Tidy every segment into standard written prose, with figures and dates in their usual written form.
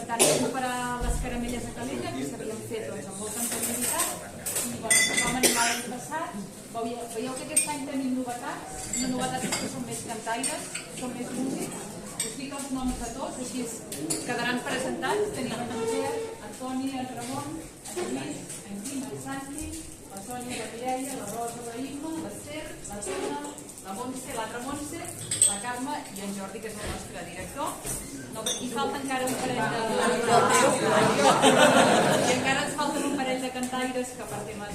tant, recuperar les caramelles a Calella, que s'havien fet amb molta anterioritat, i ens vam animar l'any passat. Veieu que aquest any tenim novetats, una novetat és que són més cantaires, són més músics. Us dic els noms de tots, així quedaran presentats. Tenim en Roger, en Toni, en Ramon, en Lluís, en Quim, en Santi, la Sònia, la Mireia, la Rosa, la Imma, l'Ester, la Tona, la Montse, l'altra Montse, la Carme i en Jordi, que és el nostre director. I falta encara un parell i encara ens falten un parell de cantaires que per temes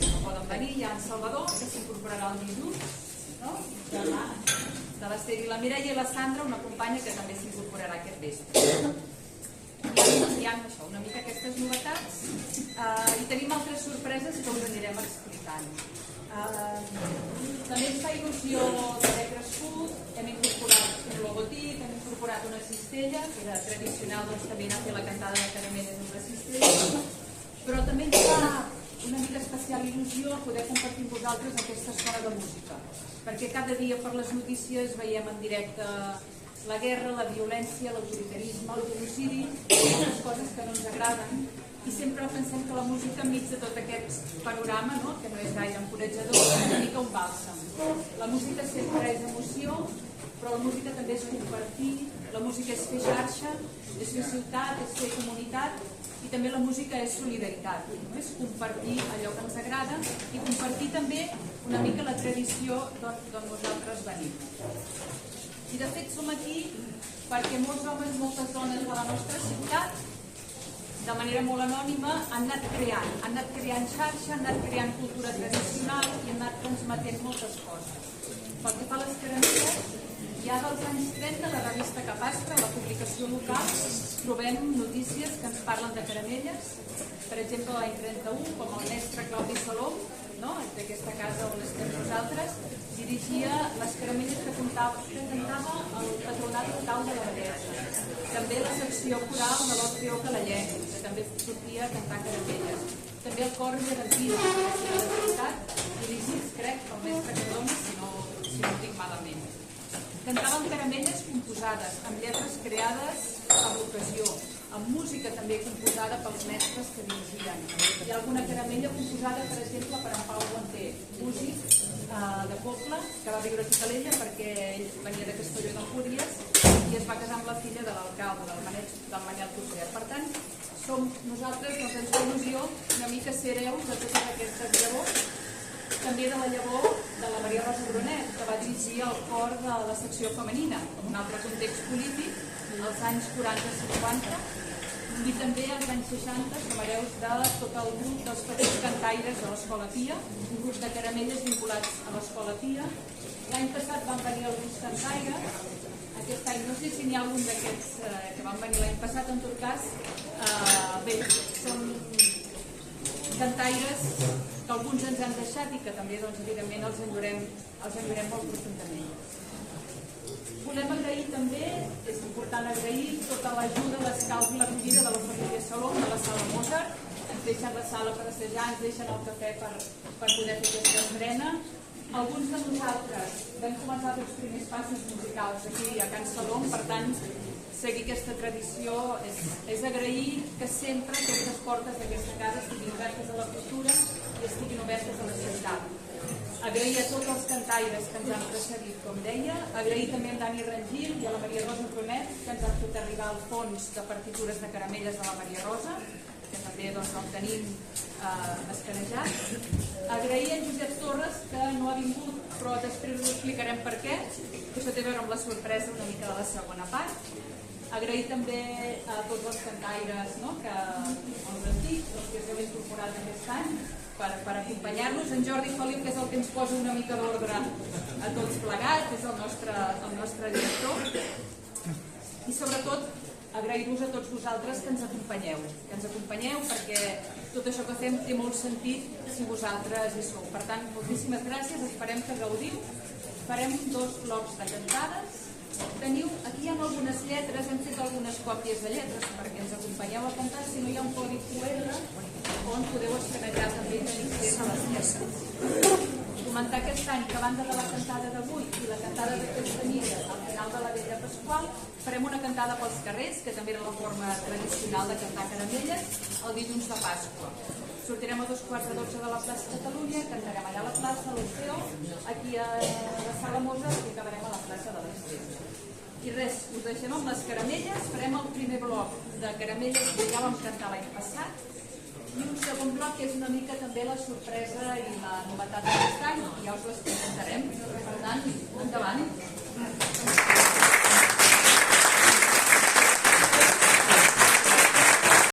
no poden venir. Hi ha en Salvador, que s'incorporarà el dilluns, de l'Ester, i la Mireia i la Sandra, una companya que també s'incorporarà aquest vespre. Hi ha això, una mica aquestes novetats, i tenim altres sorpreses que us anirem explicant. També ens fa il·lusió d'haver crescut, hem incorporat un logotip, hem incorporat una cistella, que era tradicional, doncs també anar a fer la cantada de caramelles amb la cistella, però també ens fa una mica especial il·lusió poder compartir amb vosaltres aquesta estona de música, perquè cada dia per les notícies veiem en directe la guerra, la violència, l'autoritarisme, el genocidi, moltes coses que no ens agraden, i sempre pensem que la música enmig de tot aquest panorama, que no és gaire encoratjador, és una mica un bàlsam. La música sempre és emoció, però la música també és compartir, la música és fer xarxa, és fer ciutat, és fer comunitat, i també la música és solidaritat, és compartir allò que ens agrada i compartir també una mica la tradició d'on nosaltres venim. I de fet som aquí perquè molts homes i moltes dones de la nostra ciutat, de manera molt anònima, han anat creant xarxa, han anat creant cultura tradicional i han anat transmetent moltes coses. Pel que fa a les caramelles, ja dels anys 30, la revista Capastre, la publicació local, trobem notícies que ens parlen de caramelles. Per exemple, l'any 31, com el mestre Claudi Salom, d'aquesta casa on estem nosaltres, dirigia les caramelles que cantava el patronat local de la Bellesa. També la secció coral de l'Orfeó Calellenc, que també sortia a cantar caramelles. També el cor gerantina, de la ciutat, dirigits, crec, pel mestre Cardona, si no ho dic malament. Cantàvem caramelles composades, amb lletres creades a l'ocasió, amb música també composada pels mestres que dirigien. Hi ha alguna caramella composada, per exemple, per en Pau Guanter, músic de poble, que va viure a Calella perquè ell venia de Castelló d'Empúries i es va casar amb la filla de l'alcalde, del Manel Coser. Per tant, nosaltres ens fa il·lusió una mica ser hereus de totes aquestes llavors, també de la llavor de la Maria Rosa Brunet, que va dirigir el cor de la secció femenina, en un altre context polític, als anys 40-50, i també als anys 60 som hereus de tot el grup dels petits cantaires de l'Escola Pia, un grup de caramelles vinculats a l'Escola Pia. L'any passat van venir alguns cantaires, aquest any no sé si n'hi ha algun d'aquests que van venir l'any passat, en tot cas, bé, són cantaires que alguns ens han deixat i que també, doncs, evidentment, els enyorem molt profundament. Volem agrair també, és important agrair tota l'ajuda, l'escalf i l'acollida de la família Salom, de la sala Mozart. Ens deixen la sala per assajar, ens deixen el cafè per poder fer aquesta estrena. Alguns de nosaltres vam començar els primers passos musicals aquí a Can Salom, per tant, seguir aquesta tradició és agrair que sempre aquestes portes d'aquesta casa estiguin obertes a la cultura i estiguin obertes a la ciutat. Agrair a tots els cantaires que ens han precedit, com deia, agrair també a Dani Rangil i a la Maria Rosa Brunet, que ens han fet arribar el fons de partitures de caramelles de la Maria Rosa, que també el tenim escanejat. Agrair a en Josep Torres, que no ha vingut, però després us explicarem per què, que això té a veure amb la sorpresa una mica de la segona part. Agrair també a tots els cantaires, els antics, els que s'heu incorporat aquest any, per acompanyar-nos. En Jordi Feliu, que és el que ens posa una mica d'ordre a tots plegats, és el nostre director. I sobretot agrair-vos a tots vosaltres que ens acompanyeu, perquè tot això que fem té molt sentit si vosaltres hi sou. Per tant, moltíssimes gràcies, esperem que gaudiu. Farem 2 blocs de cantades. Aquí hi ha algunes lletres, hem fet algunes còpies de lletres perquè ens acompanyeu a cantar, si no hi ha un codi QR on podeu escanejar també i tenir accés a les lletres. Comentar aquest any que a banda de la cantada d'avui i la cantada d'aquesta nit al final de la Vella Pasqual Pasqual, farem una cantada pels carrers, que també era la forma tradicional de cantar caramelles, el dilluns de Pasqua. Sortirem a 11:45 de la plaça Catalunya, cantarem allà a la plaça, a l'Orfeó, aquí a la Sala Mozart i acabarem a la plaça de l'Estiu. I res, us deixem amb les caramelles, farem el primer bloc de caramelles que ja vam cantar l'any passat, i un segon bloc que és una mica també la sorpresa i la novetat d'aquest any, i ja us les presentarem. Per tant, endavant.